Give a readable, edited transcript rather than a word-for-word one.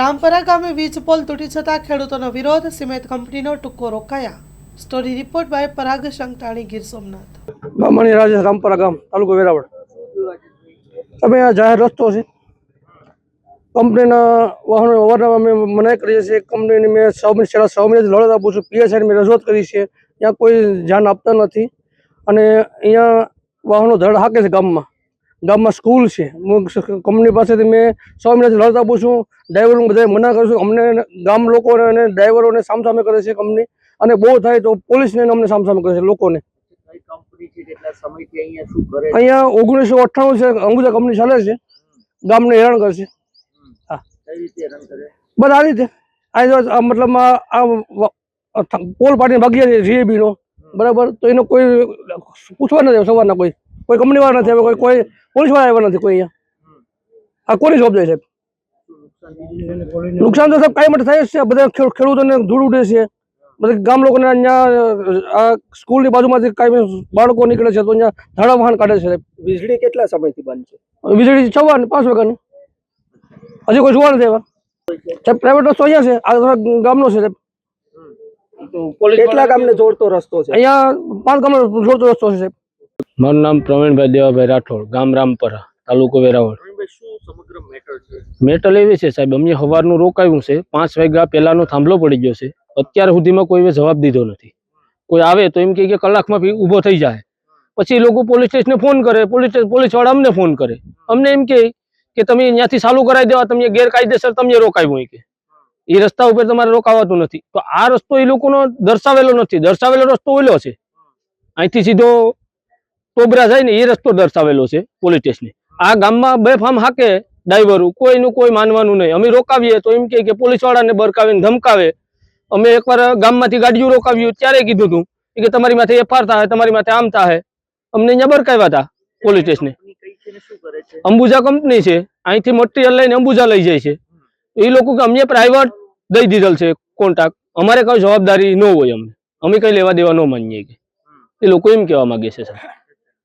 રામપરા ગામે વીજ પોલ તૂટી જતા ખેડૂતોનો વિરોધ, સિમેન્ટ કંપનીનો ટુક્કો રોકાયા। સ્ટોરી રિપોર્ટ બાય પરાગ સંતાણી, ગીર સોમનાથ। બામણી રાજેશ, રામપરા ગામ, તાલુકો વેરાવળ। અમે આ જાહેર રસ્તો છે, કંપનીના વાહનો અવારનવાર અમે મનાઈ કરીએ છીએ। કંપનીની મેં 6 મહિનાથી લડત આપું છું, પીએસઆઈને મેં રજૂઆત કરી છે, ત્યાં કોઈ ધ્યાન આપતા નથી। અને અહીંયા વાહનો ધડ હાકે છે ગામમાં સ્કૂલ છે, કંપની પાસેથી મેં 6 મહિનાથી લડત આપું છું। ડ્રાઈવરોને બધા મના કરું છું, અમને ગામ લોકોને અને ડ્રાઈવરોને સામસામે કરે છે કંપની, અને બહુ થાય તો પોલીસને અમને સામસામે કરે છે લોકોને। અહીંયા 1998 છે અંબુજા કંપની ચાલે છે, ગામને હેરાન કરે છે। હા, બસ આ રીતે મતલબ પોલ પાડીને ભાગીએ છીએ જીએબી નો, બરાબર, તો એનો કોઈ પૂછવા નથી, સવારના કોઈ કંપની વાળા નથી આવ્યા, કોઈ પોલીસ વાળા આવ્યા નથી, કોઈ અહીંયા આ કોની જવાબદારી સાહેબ? નુકસાન તો સાહેબ કાંઈ માટે થાય જ છે, બધા ખેડૂતોને ધૂળ ઉડે છે, બધા ગામ લોકોને અહીંયા સ્કૂલની બાજુમાંથી કાંઈ બાળકો નીકળે છે તો અહીંયા ધાડા વાહન કાઢે છે સાહેબ। વીજળી કેટલા સમયથી બંધ છે? વીજળી 6 5 વાગ્યાની, હજી કોઈ જોવા નથી આવ્યા સાહેબ। પ્રાઇવેટ રસ્તો અહીંયા છે, આ ગામનો છે સાહેબ। કેટલા ગામને જોડતો રસ્તો છે? અહીંયા 5 ગામનો જોડતો રસ્તો છે સાહેબ। મારું નામ પ્રવીણભાઈ દેવાભાઈ રાઠોડ, ગામ રામપરા, તાલુકો વેરાવળ। મેટર એવી છે સાહેબ, અમને સવારનું રોકાયું છે, 5 વાગ્યા પહેલાનો થાંભલો પડી ગયો છે, અત્યાર સુધીમાં કોઈ જવાબ દીધો નથી। કોઈ આવે તો એમ કે કલાકમાં ઊભો થઈ જાય, પછી એ લોકો પોલીસ સ્ટેશને ફોન કરે, પોલીસ વાળા અમને ફોન કરે, અમને એમ કે તમે અહીંયાથી ચાલુ કરાવી દેવા, તમે ગેરકાયદેસર તમે રોકાવ્યું, કે એ રસ્તા ઉપર તમારે રોકાવાતું નથી। તો આ રસ્તો એ લોકોનો દર્શાવેલો નથી, દર્શાવેલો રસ્તો ઓલો છે, અહીંથી સીધો ટોબરા જાય ને એ રસ્તો દર્શાવેલો છે પોલીસ સ્ટેશને। આ ગામમાં બેફામ હાકે ડ્રાઈવરો, કોઈનું કોઈ માનવાનું નહીં। અમે રોકાવીએ તો એમ કે પોલીસ વાળાને બરકાવીને ધમકાવે। અમે એકવાર ગામમાંથી ગાડીઓ રોકાવ્યું, ત્યારે કીધું હતું કે તમારી માથે એફઆર થાય, તમારી માથે આમ થાય, અમને અહીંયા બરકાવ્યા હતા પોલીસ સ્ટેશને। અંબુજા કંપની છે, અહીંથી મટીરિયલ લઈને અંબુજા લઈ જાય છે, એ લોકો કે અમને પ્રાઇવેટ દઈ દીધેલ છે કોન્ટ્રાક્ટ, અમારે કઈ જવાબદારી ન હોય, અમે કઈ લેવા દેવા ન માનીએ, કે એ લોકો એમ કહેવા માંગે છે સાહેબ।